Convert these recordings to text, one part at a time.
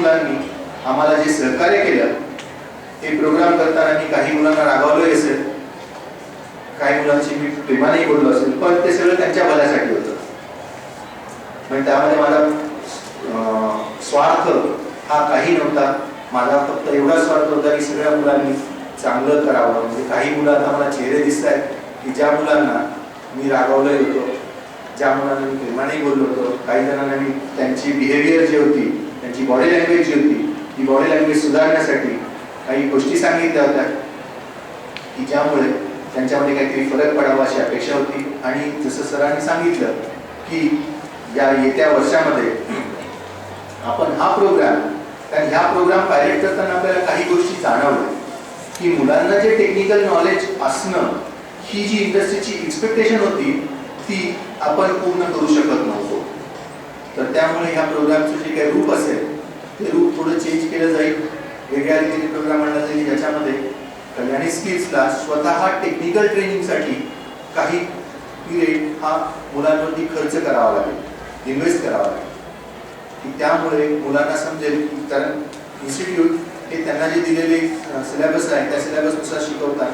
मुलांनी आम्हाला जे सहकार्य केलं, हे प्रोग्राम करताना मी काही मुलांना रागावलोही असेल, काही मुलांची मी प्रेमानेही बोललो असेल, पण ते सगळं त्यांच्या भल्यासाठी होतं. म्हणजे त्यामध्ये माझा स्वार्थ हा काही नव्हता. माझा फक्त एवढा स्वार्थ होता की सगळ्या मुलांनी चांगलं करावं. म्हणजे काही मुलं आता मला चेहरे दिसत आहेत की ज्या मुलांना मी रागावलंही होतो, ज्या मुलांना मी प्रेमानेही बोललो होतो, काही जणांना मी त्यांची बिहेवियर जी होती, त्यांची बॉडी लँग्वेज जी होती, ती बॉडी लँग्वेज सुधारण्यासाठी काही गोष्टी सांगितल्या होत्या की ज्यामुळे त्यांच्यामध्ये काहीतरी फरक पडावा अशी अपेक्षा होती. आणि जसं सरांनी सांगितलं की या येत्या वर्षामध्ये आपण हा प्रोग्राम, कारण ह्या प्रोग्राम पायलट करताना आपल्याला काही गोष्टी जाणवल्या की मुलांना जे टेक्निकल नॉलेज असणं, ही जी इंडस्ट्रीची एक्सपेक्टेशन होती ती आपण पूर्ण करू शकत नव्हतो. तर त्यामुळे ह्या प्रोग्रामचं जे काही रूप असेल ते रूप थोडं चेंज केलं जाईल, वेगळ्या रीतीने प्रोग्राम आणला जाईल, ज्याच्यामध्ये कल्याणी स्किल्सला स्वतः टेक्निकल ट्रेनिंगसाठी काही पिरियड हा मुलांवरती खर्च करावा लागेल, इन्व्हेस्ट करावा लागेल, की त्यामुळे मुलांना समजेल की कारण इन्स्टिट्यूट हे त्यांना जे दिलेले सिलेबस आहे त्या सिलेबसनुसार शिकवतात,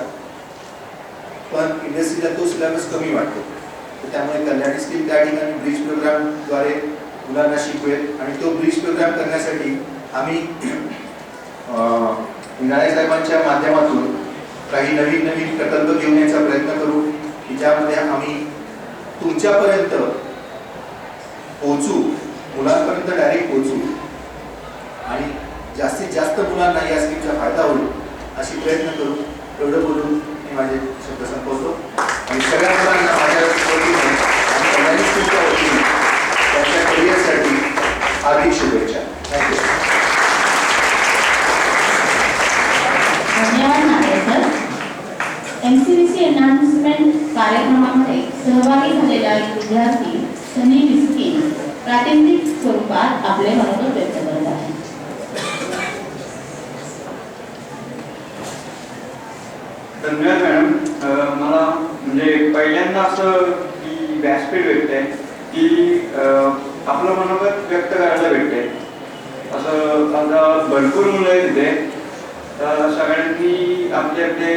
पण इंडस्ट्रीला तो सिलेबस कमी वाटतो. तर त्यामुळे कल्याणी स्किल त्या ठिकाणी ब्रिज प्रोग्रामद्वारे मुलांना शिकवेल. आणि तो ब्रिज प्रोग्राम करण्यासाठी आम्ही निनाळे साहेबांच्या माध्यमातून काही नवीन नवीन प्रकल्प घेऊन यायचा प्रयत्न करू की ज्यामध्ये आम्ही तुमच्यापर्यंत पोहोचू, मुलांपर्यंत डायरेक्ट पोहोचू आणि जास्तीत जास्त मुलांना या स्कीमचा फायदा होईल अशी प्रयत्न करू. एवढं बोलून मी माझे शब्द संपवतो आणि सगळ्या मुलांना माझ्या वतीने आणि कल्याणी स्कूलच्या वतीने त्यांच्या करिअरसाठी हार्दिक शुभेच्छा. थँक्यू. धन्यवाद नाटे सर. MCVC एनहान्समेंट कार्यक्रमामध्ये सहभागी झालेला एक विद्यार्थी सनी मिस्किन प्रातिनिधिक स्वरूपात आपले मनोगत व्यक्त करत आहे. धन्यवाद मॅडम. मला म्हणजे पहिल्यांदा असं की व्यासपीठ भेटते की आपलं मनोगत व्यक्त करायला भेटते. असं आता भरपूर मुलं आहेत तिथे, तर सगळ्यांनी आपले आपले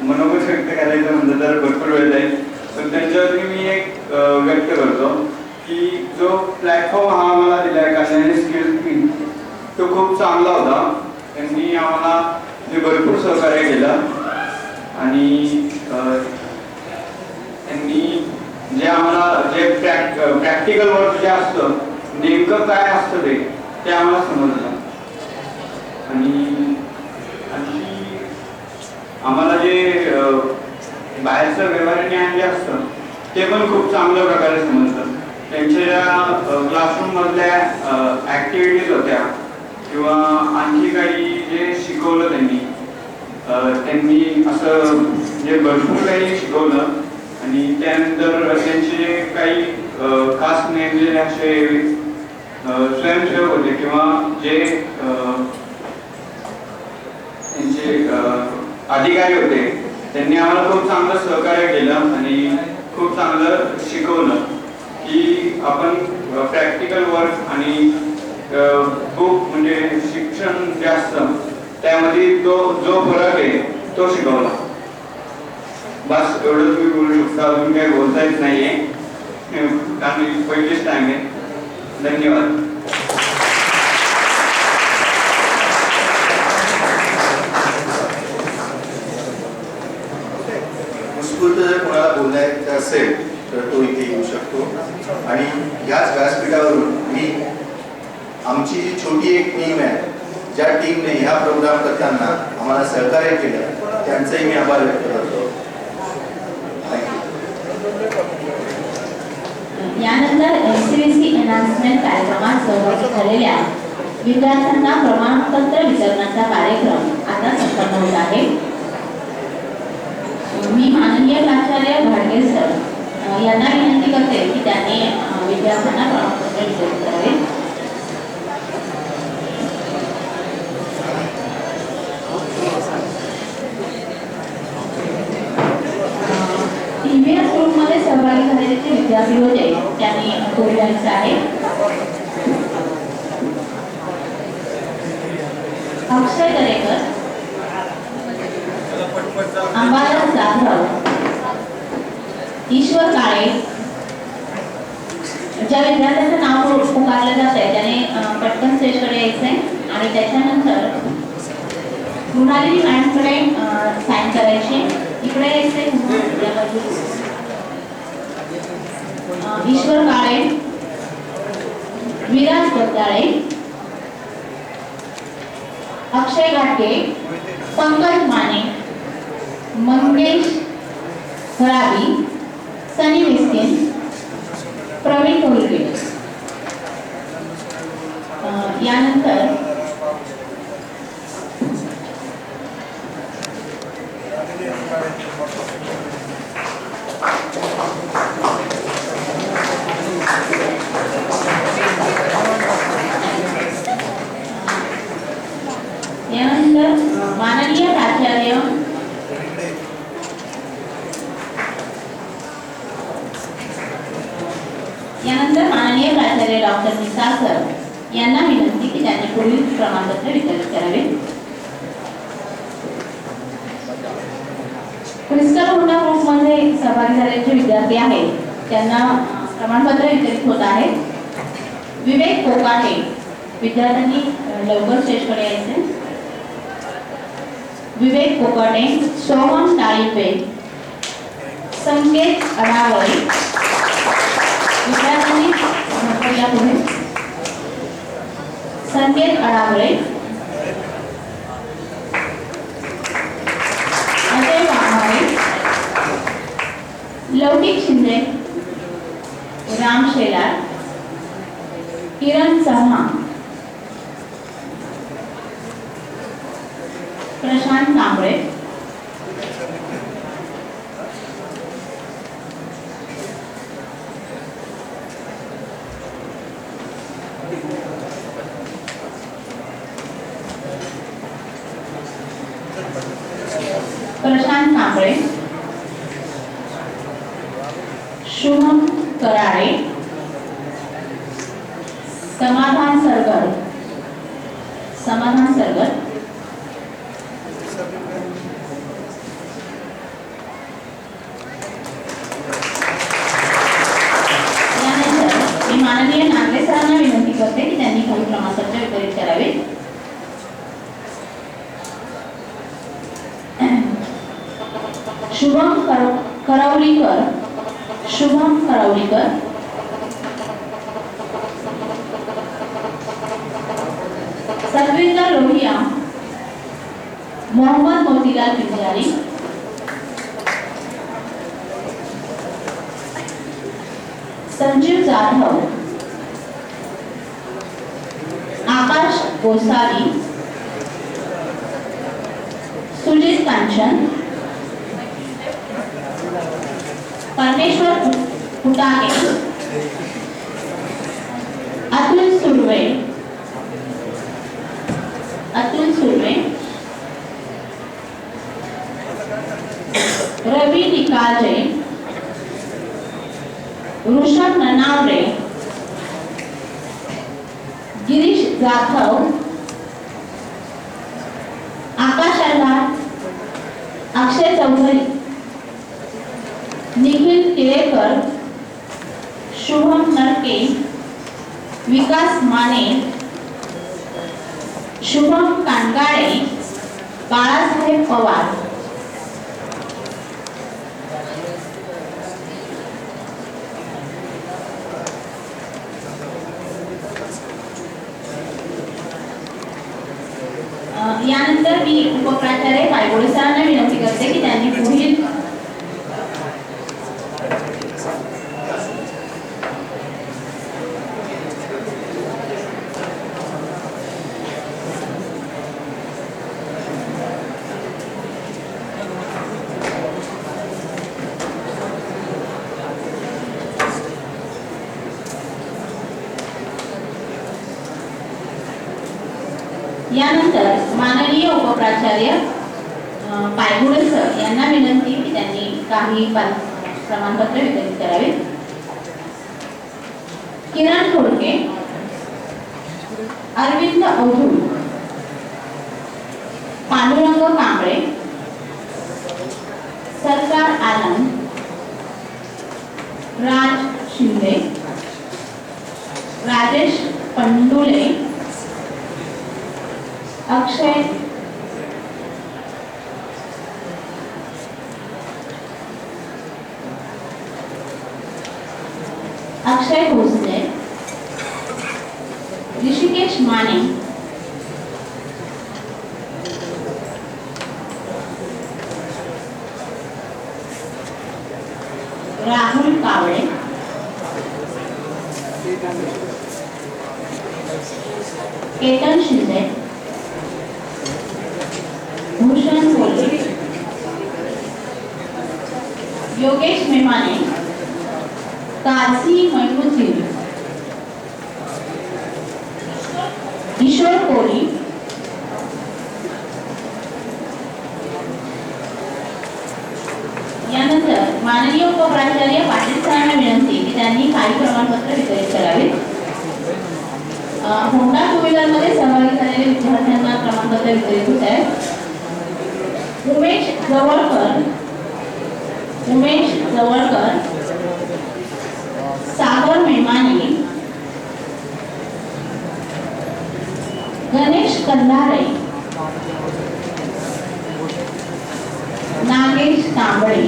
मनोगत व्यक्त करायचं म्हणलं तर भरपूर वेळ जाईल. पण त्यांच्यावरती मी एक व्यक्त करतो की जो प्लॅटफॉर्म हा आम्हाला दिला आहे कल्याणी स्किल्स, तो खूप चांगला होता. त्यांनी आम्हाला जे भरपूर सहकार्य केलं आणि त्यांनी जे आम्हाला जे प्रॅक्टिकल वर्क जे असतं नेमकं काय असतं ते आम्हाला समजलं. आणि आम्हाला जे बाहेरचं व्यवहार ज्ञान जे असतं ते पण खूप चांगल्या प्रकारे समजतं. त्यांच्या क्लासरूम मधल्या ऍक्टिव्हिटीज होत्या किंवा आणखी काही जे शिकवलं त्यांनी असं जे भरपूर काही शिकवलं. आणि त्यानंतर त्यांचे काही खास नेमलेले असे स्वयंसेवक होते किंवा जे त्यांचे अधिकारी होते, त्यांनी आम्हाला खूप चांगलं सहकार्य केलं आणि खूप चांगलं शिकवलं की आपण प्रॅक्टिकल वर्क आणि बुक म्हणजे शिक्षण जे असतं त्यामध्ये जो फरक आहे तो शिकवला. बस एवढंच मी बोलू शकतो, अजून काही बोलता येत नाहीये कारण पहिलीच टाइम आहे. धन्यवाद. उत्स्फूर्त जर कोणाला बोलायचं असेल तर तो इथे येऊ शकतो. आणि याच व्यासपीठावरून मी आमची जी छोटी एक टीम आहे, ज्या टीमने ह्या प्रोग्राम करताना आम्हाला सहकार्य केलं, त्यांचंही मी आभार व्यक्त करतो. यानंतर MCVC एनहान्समेंट कार्यक्रमात सहभागी झालेल्या विद्यार्थ्यांना प्रमाणपत्र वितरणाचा कार्यक्रम आता संपन्न होत आहे. मी माननीय प्राचार्य घाडगे सर यांना विनंती करते की त्यांनी विद्यार्थ्यांना प्रमाणपत्र वितरित करावे. EVS ग्रुपमध्ये सहभागी झालेले जे विद्यार्थी होते त्यांनी पुढे जायचं आहे. अक्षय दरेकर, अंबादास जाधव, ईश्वर काळे. ज्या विद्यार्थ्यांचं नाव पुकारलं जात आहे त्याने पटकन स्टेजकडे यायचंय आणि त्याच्यानंतर मृणाली मॅडमकडे साईन करायची. इकडे यायचंय. ईश्वर काळे, विराज बद्दाळे, अक्षय घाटगे, पंकज माने, मंगेश खराबी, सनी मिस्किन, प्रवीण कोलगे. यानंतर माननीय प्राचार्य डॉक्टर निसार सर यांना विनंती की त्यांनी पुढील प्रमाणपत्र वितरित करावे. क्रिस्टल हुंडा ग्रुपमध्ये सहभागी झालेले जे विद्यार्थी आहेत त्यांना प्रमाणपत्र वितरित होत आहे. विवेक कोकाटे, विद्यार्थ्यांनी लवकर स्टेजकडे यायचे. विवेक कोकाटे, सोहम ताळीपे, संकेत अडावळे, विद्यार्थ्यांनी पहिल्या पुढे. संकेत अडावळे, अजय वाघमारे, लौकिक शिंदे, राम शेलार, किरण चव्हाण, प्रशांत कांबळे, शुभम कराळे, समाधान सरगर, यानंतर मी माननीय नागरे सरांना विनंती करते की त्यांनी काही प्रमाणपत्र वितरित करावे. शुभम करवलीकर, सलविंदर लोहिया, मोहम्मद मोतीलाल पिंजारी, संजीव जाधव, आकाश गोसावी, सुजीत कांचन, परमेश्वर फुटाके, अतुल सुर्वे, रवि निकालजे, ऋषभ ननावरे, गिरीश जाधव, आकाश अल्हार, अक्षय चौधरी, निखिल टिळेकर, शुभम नरके, विकास माने, शुभम कानगाळे, बाळासाहेब पवार. यानंतर मी उपप्राचार्य पायगोळे सरांना विनंती करते की त्यांनी पुढील यानंतर माननीय उपप्राचार्य पायगुळे सर यांना विनंती की त्यांनी काही प्रमाणपत्र वितरित करावे. किरण खोडके, अरविंद अवधूत, अक्षय भोसले, ऋषिकेश माने, राहुल कावळे, केतन शिंदे, भूषण कोल्हे, योगेश मेमाने, काझी मैमुद्दीन, किशोर कोली, यानंतर माननीय उपप्राचार्य पाटील सरांना विनंती की त्यांनी काही प्रमाणपत्र वितरित करावे. होंडा टू व्हीलर मध्ये सहभागी झालेल्या विद्यार्थ्यांना प्रमाणपत्र वितरित होत आहे. उमेश जवळकर, सागर मेमाने, गणेश कंधारे, नागेश तांबळे,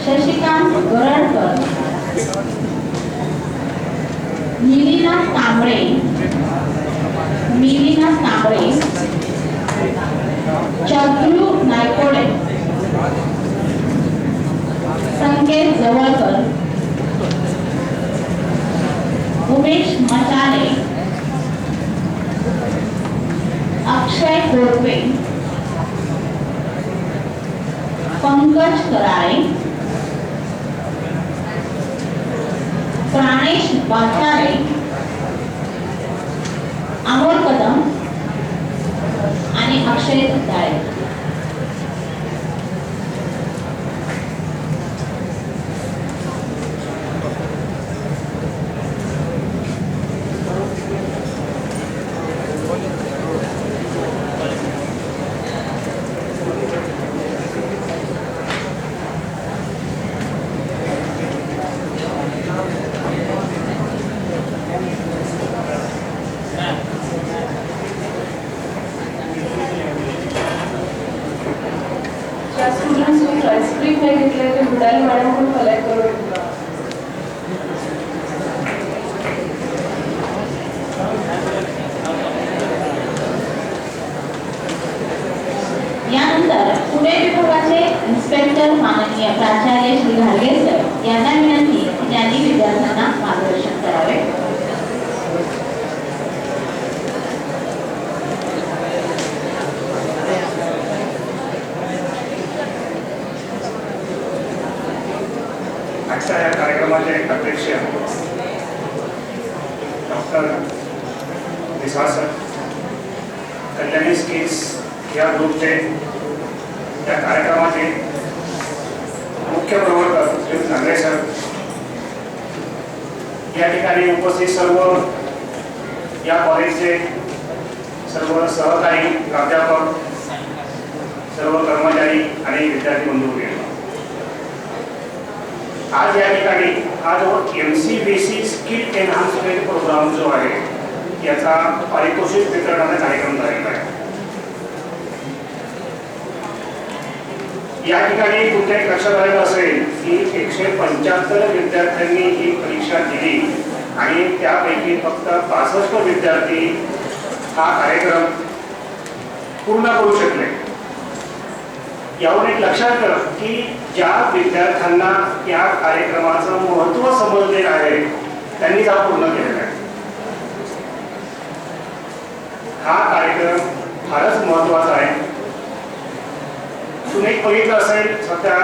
शशिकांत गरडकर, मिलिना तांबळे, चंद्रू नायकोडे, संकेत जवळकर, उमेश मचाले, अक्षय कोरपे, पंकज कराळे, प्राणेश बाचारे, अमोल कदम आणि अक्षय दत्ताळे. यानंतर पुणे विभागाचे इन्स्पेक्टर माननीय प्राचार्य श्री घाडगे सर यांना विनंती की त्यांनी विद्यार्थ्यांना मार्गदर्शन करावे. आजच्या या कार्यक्रमाचे अध्यक्ष डॉक्टर विश्वास सर, कल्याणी स्किल्स या ग्रुपचे या कार्यक्रमाचे मुख्य प्रवर्तक श्री नागरे सर, या ठिकाणी उपस्थित सर्व या कॉलेजचे सर्व सहकारी प्राध्यापक, सर्व कर्मचारी आणि विद्यार्थी बंधू वगैरे, आज या ठिकाणी हा जो MCBC स्किल एनहान्समेंट प्रोग्राम जो आहे याचा पारितोषिक वितरणाचा कार्यक्रम झालेला आहे. या ठिकाणी कुठल्याही लक्षात आलेलं असेल की 175 विद्यार्थ्यांनी ही परीक्षा दिली आणि त्यापैकी फक्त 65 विद्यार्थी हा कार्यक्रम पूर्ण करू शकले. यावरून एक लक्षात करा की ज्या विद्यार्थ्यांना या कार्यक्रमाचं महत्त्व समजलेलं आहे त्यांनीच हा पूर्ण केलेला आहे. हा कार्यक्रम फारच महत्त्वाचा आहे. तुम्ही बघितलं असेल सध्या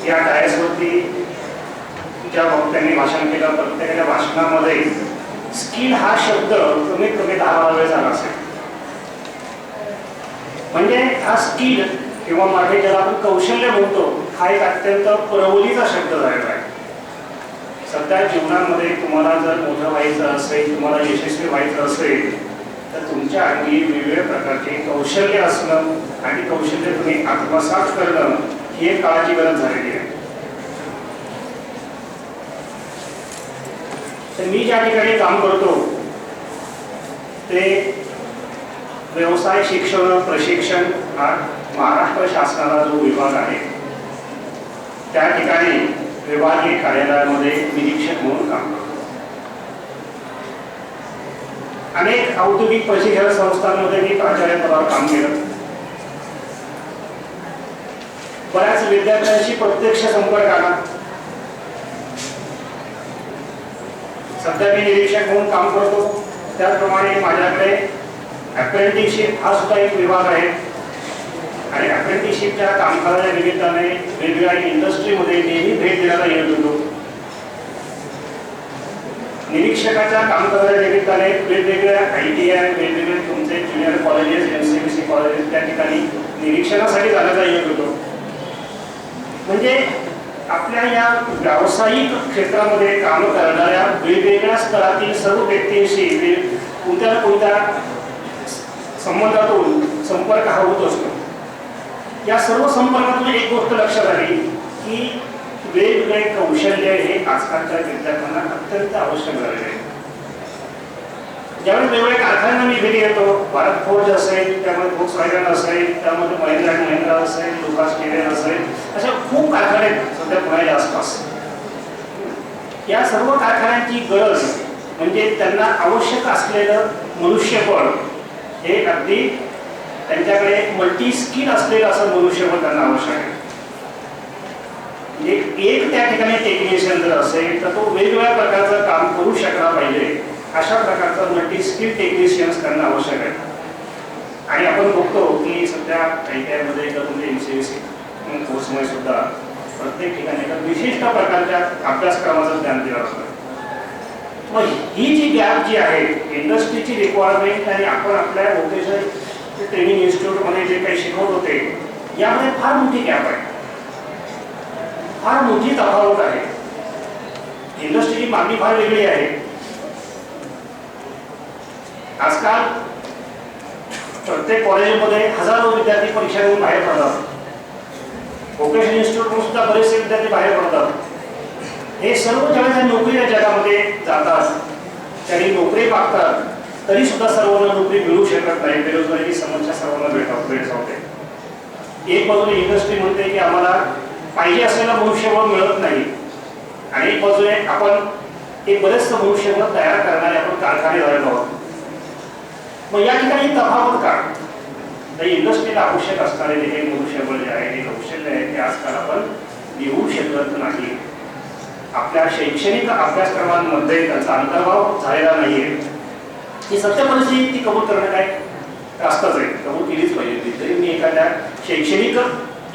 या डायसवरती ज्या वक्त्यांनी भाषण केलं प्रत्येकाच्या भाषणामध्ये स्किल हा शब्द कमीत कमी 10 वेळा झाला असेल. म्हणजे हा स्किल किंवा मागे ज्याला आपण कौशल्य म्हणतो हा एक अत्यंत परवलीचा शब्द झालेला आहे. सध्या जीवनामध्ये तुम्हाला जर मोठं व्हायचं असेल, तुम्हाला यशस्वी व्हायचं असेल तर तुमच्या अंगी वेगवेगळ्या प्रकारचे कौशल्य असणं आणि कौशल्य तुम्ही आत्मसात करणं ही एक काळाची गरज झालेली आहे. तर मी ज्या ठिकाणी काम करतो ते व्यवसाय शिक्षण प्रशिक्षण हा महाराष्ट्र शासनाचा जो विभाग आहे त्या ठिकाणी विभागीय कार्यालयामध्ये निरीक्षक म्हणून काम करतो. अनेक औद्योगिक प्रशिक्षण संस्थांमध्ये मी प्राचार्य पदावर काम केलं. बऱ्याच विद्यार्थ्यांशी प्रत्यक्ष संपर्क आला. सध्या मी निरीक्षक म्हणून काम करतो. त्याचप्रमाणे माझ्याकडे अप्रेंटिसशिप हा सुद्धा एक विभाग आहे आणि अप्रेंटिसशिपच्या कामकाजाच्या निमित्ताने वेगवेगळ्या इंडस्ट्रीमध्ये नेहमी भेट द्यायला येत होतो. निरीक्षकाच्या कामकाजाच्या निमित्ताने वेगवेगळ्या ITI वेगवेगळे तुमचे ज्युनियर कॉलेजेस MCBC कॉलेजेस त्या ठिकाणी निरीक्षणासाठी जाण्याचा येत होतो. म्हणजे आपल्या या व्यावसायिक क्षेत्रामध्ये काम करणाऱ्या वेगवेगळ्या स्तरातील सर्व व्यक्तींशी कोणत्या ना कोणत्या संबंधातून संपर्क हा होत असतो. या सर्व संपर्कातून एक गोष्ट लक्षात आली की वेगवेगळे कौशल्य हे आजकालच्या विद्यार्थ्यांना अत्यंत आवश्यक झालेले आहे. ज्यावेळेस वेगवेगळ्या कारखान्यांना मी भेटी येतो, भारत फोर्ज असेल, त्यामध्ये व्होक्सवॅगन असेल, त्यामध्ये महिंद्रा अँड महिंद्रा असेल, लुकास केरियर असेल, अशा खूप कारखाने सध्या पुण्याच्या आसपास. या सर्व कारखान्यांची गरज म्हणजे त्यांना आवश्यक असलेलं मनुष्यबळ हे अगदी त्यांच्याकडे मल्टी स्किल असलेलं असं मनुष्यबळ त्यांना आवश्यक आहे. एक त्या ठिकाणी टेक्निशियन जर असेल तर तो वेगवेगळ्या प्रकारचं काम करू शकला पाहिजे. अशा प्रकारचा मल्टी स्किल टेक्निशियन्स त्यांना आवश्यक आहे. आणि आपण बघतो की सध्या ITI मध्ये किंवा तुमच्या MCBC कोर्समध्ये सुद्धा प्रत्येक ठिकाणी एका विशिष्ट प्रकारच्या अभ्यासक्रमाचं ज्ञान दिलं असतं. मग ही जी गॅप जी आहे इंडस्ट्रीची रिक्वायरमेंट आणि आपण आपल्या वोकेशनल ट्रेनिंग इन्स्टिट्यूटमध्ये जे काही शिकवत होते यामध्ये फार मोठी गॅप आहे, फार मोठी तफावत आहे. इंडस्ट्रीची मागणी फार वेगळी आहे. आजकाल प्रत्येक कॉलेजमध्ये हजारो विद्यार्थी परीक्षा देऊन बाहेर पडतात. व्होकेशनल इन्स्टिट्यूटमधून सुद्धा बरेचसे विद्यार्थी बाहेर पडतात. हे सर्व ज्यावेळेस नोकरीच्या जगामध्ये जातात त्यांनी नोकरी मागतात तरी सुद्धा सर्वांना नोकरी मिळू शकत नाही. बेरोजगारीची समस्या सर्वांना भेडसावते. एक बाजूने इंडस्ट्री म्हणते की आम्हाला पाहिजे असलेला मनुष्यबळ मिळत नाही आणि एक बाजूने आपण एक बरेचसं मनुष्यबळ तयार करणारे आपण कारखाने झालेलो आहोत. मग या ठिकाणी तफावत का? तर इंडस्ट्रीला आवश्यक असणारे हे मनुष्यबळ जे आहे हे कौशल्य आहे ते आजकाल आपण देऊ शकत नाही. आपल्या शैक्षणिक अभ्यासक्रमांमध्ये त्याचा अंतर्भाव झालेला नाहीये. ही सत्य परिस्थिती ती कबूल करणं काय रास्तच आहे, कबूल केलीच पाहिजे. तरी मी एखाद्या शैक्षणिक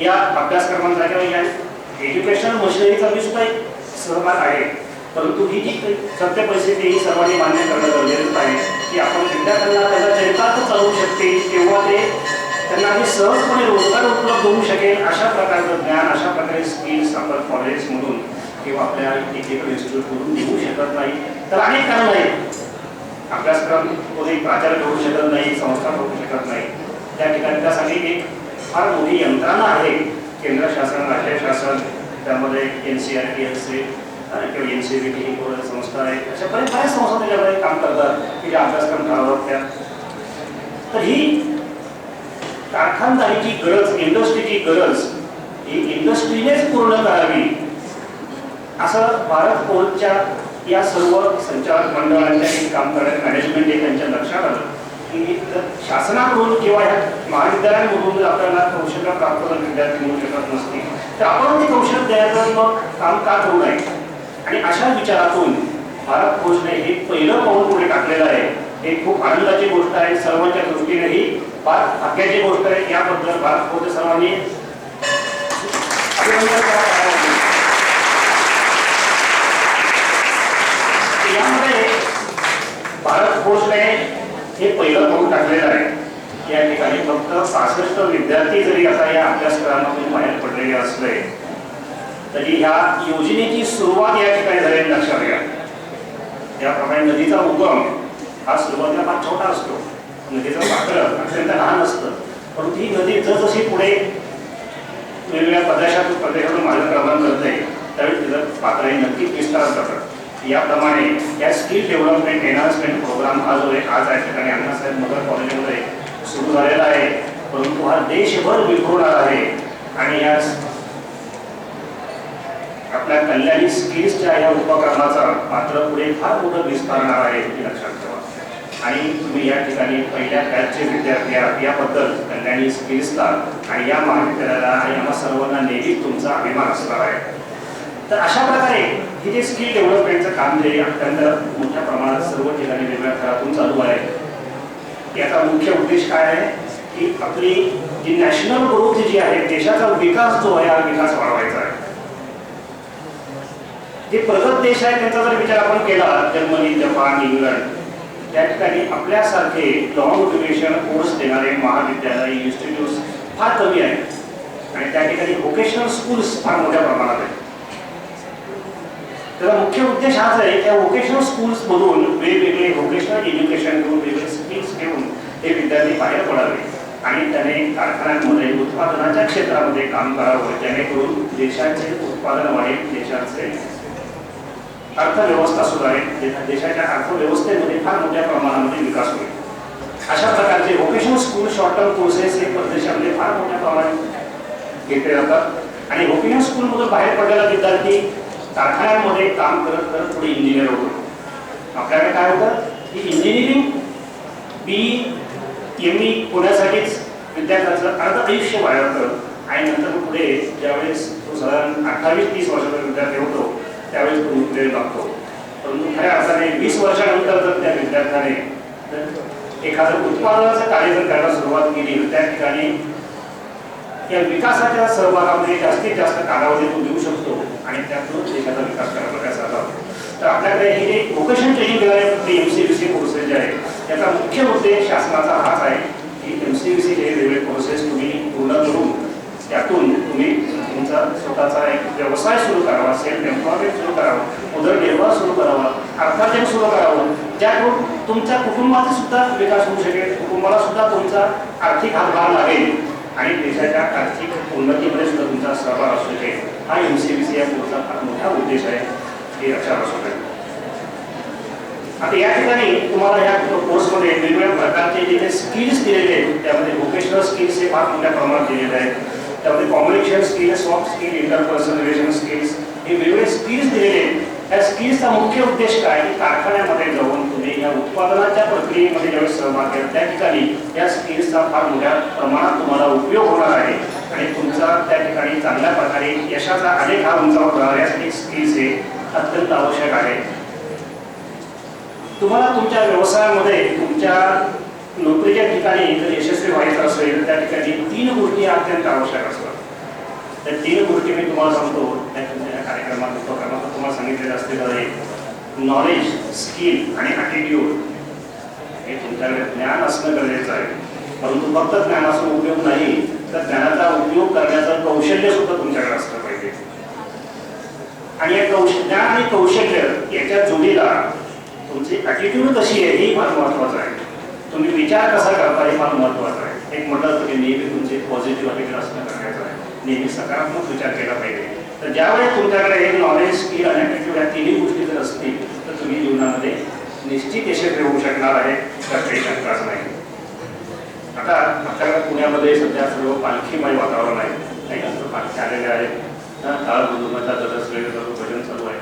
या अभ्यासक्रमांचा किंवा या एज्युकेशनल मशिनरीचा मी सुद्धा एक सहभाग आहे. परंतु ही जी सत्य परिस्थिती ही सर्वांनी मान्य करणं गरजेचं आहे की आपण विद्यार्थ्यांना त्याचा चरितार्थ चालवू शकते तेव्हा ते त्यांना हे सहजपणे रोजगार उपलब्ध होऊ शकेल अशा प्रकारचं ज्ञान, अशा प्रकारे स्किल्स आपण कॉलेजेसमधून किंवा आपल्या टेक्निकल इन्स्टिट्यूटमधून देऊ शकत नाही. तर अनेक कारण आहेत. अभ्यासक्रम कोणी प्राचार्य करू शकत नाही, संस्था करू शकत नाही. त्या ठिकाणी त्यासाठी एक फार मोठी यंत्रणा आहे. केंद्र शासन, राज्य शासन, त्यामध्ये NCERT असेल किंवा NCVT ही संस्था आहे. अशा बऱ्याच संस्था त्याच्यामध्ये काम करतात की ज्या अभ्यासक्रम ठरवतात त्या. तर ही कारखानदारीची गरज, इंडस्ट्रीची गरज ही इंडस्ट्रीनेच पूर्ण करावी असं भारत फोर्जच्या या सर्व संचालक मंडळांच्या काम करणारे मॅनेजमेंट हे त्यांच्या लक्षात आलं की जर शासनाकडून किंवा या महाविद्यालयांमधून आपल्याला कौशल्य प्राप्त विद्यार्थी मिळू शकत नसतील तर आपण ते कौशल्य द्यायचं मग काम का करू नये. आणि अशा विचारातून भारत फोर्जने हे पहिलं पाऊल पुढे टाकलेलं आहे. हे खूप आनंदाची गोष्ट आहे. सर्वांच्या दृष्टीने ही फार भाग्याची गोष्ट आहे. याबद्दल भारत फोर्ज सर्वांनी अभिनंदन करावं. यामध्ये भारत फोर्जने हे पहिलं पाऊल टाकलेलं आहे. या ठिकाणी फक्त 66 विद्यार्थी जरी आता या अभ्यासक्रमातून बाहेर पडलेले असले तरी ह्या योजनेची सुरुवात या ठिकाणी झालेली लक्षात घ्या. त्याप्रमाणे नदीचा उगम हा सुरुवातीला फार छोटा असतो. नदीचं पात्र अत्यंत लहान असतं. परंतु ही नदी जसजशी पुढे वेगवेगळ्या प्रदेशातून मार्गक्रमण करते त्यावेळी तिचं पात्र हे नक्कीच विस्तारत जातं. याप्रमाणे या स्किल डेव्हलपमेंट एनहान्समेंट प्रोग्राम हा जो आहे आज या ठिकाणी अण्णासाहेब नगर कॉलेजमध्ये सुरू झालेला आहे, परंतु हा देशभर विखुरणार आहे आणि या आपल्या कल्याणी स्किल्सच्या या उपक्रमाचा मात्र पुढे फार मोठं विस्तारणार आहे हे लक्षात ठेवा. आणि तुम्ही या ठिकाणी पहिल्या बॅचचे विद्यार्थी आहात याबद्दल कल्याणी स्किल्सला आणि या महाविद्यालयाला आणि आम्हा सर्वांना नेहमीच तुमचा अभिमान असणार आहे. तर अशा प्रकारे हे जे स्किल डेव्हलपमेंटचं काम जे अत्यंत मोठ्या प्रमाणात सर्व ठिकाणी वेगवेगळ्या थरातून चालू आहे, याचा मुख्य उद्देश काय आहे की आपली जी नॅशनल ग्रोथ जी आहे, देशाचा विकास जो आहे हा विकास वाढवायचा आहे. जे प्रगत देश आहे त्यांचा जर विचार आपण केला, जर्मनी, जपान, इंग्लंड, त्या ठिकाणी आपल्यासारखे लॉंग ड्युरेशन कोर्स देणारे महाविद्यालय इन्स्टिट्यूट्स फार कमी आहेत आणि त्या ठिकाणी व्होकेशनल स्कूल्स फार मोठ्या प्रमाणात आहेत. त्याचा मुख्य उद्देश हाच आहे त्या व्होकेशनल स्कूल्समधून वेगवेगळे व्होकेशनल एज्युकेशन घेऊन वेगवेगळे स्किल्स घेऊन हे विद्यार्थी बाहेर पडावे आणि त्याने कारखान्यांमध्ये उत्पादनाच्या क्षेत्रामध्ये काम करावं, जेणेकरून देशाचे उत्पादन वाढेल, देशाचे अर्थव्यवस्था सुधारेल, देशाच्या अर्थव्यवस्थेमध्ये फार मोठ्या प्रमाणामध्ये विकास होईल. अशा प्रकारचे vocational school short term courses हे परदेशामध्ये फार मोठ्या प्रमाणात घेतले जातात आणि व्होकेशनल स्कूलमधून बाहेर पडलेला विद्यार्थी कारखान्यांमध्ये काम करत करत पुढे इंजिनियर होतो. आपल्याकडे काय होतं की इंजिनिअरिंग BE होण्यासाठीच विद्यार्थ्यांचं अर्ध आयुष्य वाया जातं आणि नंतर पुढे ज्यावेळेस तो साधारण 28-30 वर्षाचा विद्यार्थी होतो त्यावेळेस तो नोकरीला लागतो. परंतु खऱ्या अर्थाने 20 वर्षानंतर जर त्या विद्यार्थ्याने एखादं उत्पादनाचं कार्य जर करायला सुरुवात केली त्या ठिकाणी या विकासाच्या सहभागामध्ये जास्तीत जास्त कालावधी तो देऊ शकतो आणि त्यातून देशाचा विकास करायला प्रयास होतो. तर आपल्याकडे हे जे व्होकेशनल ट्रेनिंग देणारे MCVC कोर्सेस जे आहेत याचा मुख्य उद्देश शासनाचा हाच आहे की MCVC हे वेगवेगळे कोर्सेस तुम्ही पूर्ण करून त्यातून तुम्ही तुमचा स्वतःचा एक व्यवसाय सुरू करावा, सेल्फ एम्प्लॉयमेंट सुरू करावं, उदरनिर्वाह सुरू करावा, अर्थार्जन सुरू करावं, ज्याकडून तुमच्या कुटुंबाचा सुद्धा विकास होऊ शकेल, कुटुंबाला सुद्धा तुमचा आर्थिक हातभार लागेल आणि देशाच्या आर्थिक उन्नतीमध्ये सुद्धा तुमचा सहभाग असू शकेल. हा MCVC या कोर्सचा फार मोठा उद्देश आहे हे लक्षात असू शकेल. आता या ठिकाणी तुम्हाला या कोर्समध्ये वेगवेगळ्या प्रकारचे जे स्किल्स दिलेले आहेत त्यामध्ये व्होकेशनल स्किल्स हे फार मोठ्या प्रमाणात दिलेले आहेत. त्यामध्ये communication skills, soft skill, interpersonal relation skills हे वेगवेगळे स्किल्स दिलेले आहेत. या स्किल्सचा मुख्य उद्देश काय की कारखान्यामध्ये जाऊन तुम्ही या उत्पादनाच्या प्रक्रियेमध्ये ज्यावेळेस सहभाग घ्या त्या ठिकाणी या स्किल्सचा फार मोठ्या प्रमाणात तुम्हाला उपयोग होणार आहे आणि तुमचा त्या ठिकाणी चांगल्या प्रकारे यशाचा अनेक हा उंचावर होणार. यासाठी स्किल्स हे अत्यंत आवश्यक आहे. तुम्हाला तुमच्या व्यवसायामध्ये तुमच्या नोकरीच्या ठिकाणी जर यशस्वी व्हायचं असेल तर त्या ठिकाणी 3 गोष्टी अत्यंत आवश्यक असतात. त्या 3 गोष्टी मी तुम्हाला सांगतो त्या तुमच्या कार्यक्रमात उपक्रमात तुम्हाला सांगितलेलं असलेलं आहे. नॉलेज, स्किल आणि ॲटिट्यूड हे तुमच्याकडे ज्ञान असणं गरजेचं आहे. परंतु फक्त ज्ञानाचा उपयोग नाही तर ज्ञानाचा उपयोग करण्याचं कौशल्य सुद्धा तुमच्याकडे असलं पाहिजे. आणि या ज्ञान आणि कौशल्य याच्या जोडीला तुमची ॲटिट्यूड कशी आहे हे फार महत्त्वाचं आहे. तुम्ही विचार कसा करता हे फार महत्त्वाचं आहे. एक म्हटलं तर नेहमी तुमचे पॉझिटिव्ह ॲटिट्यूड असणं गरजेचं आहे. नेहमी सकारात्मक विचार केला पाहिजे. तर ज्यावेळेस तुमच्याकडे हे नॉलेज, स्किल आणि ॲटिट्यूड या 3 गोष्टी जर असतील तर तुम्ही जीवनामध्ये निश्चित यशस्वी होऊ शकणार आहे तर काही शंकाच नाही. आता आपल्याकडे पुण्यामध्ये सध्या सर्व पालखीमय वातावरण आहे. काही नंतर पालखी आलेले आहेत. काळ गुरुमाचा जलस वेगळं भजन चालू आहे.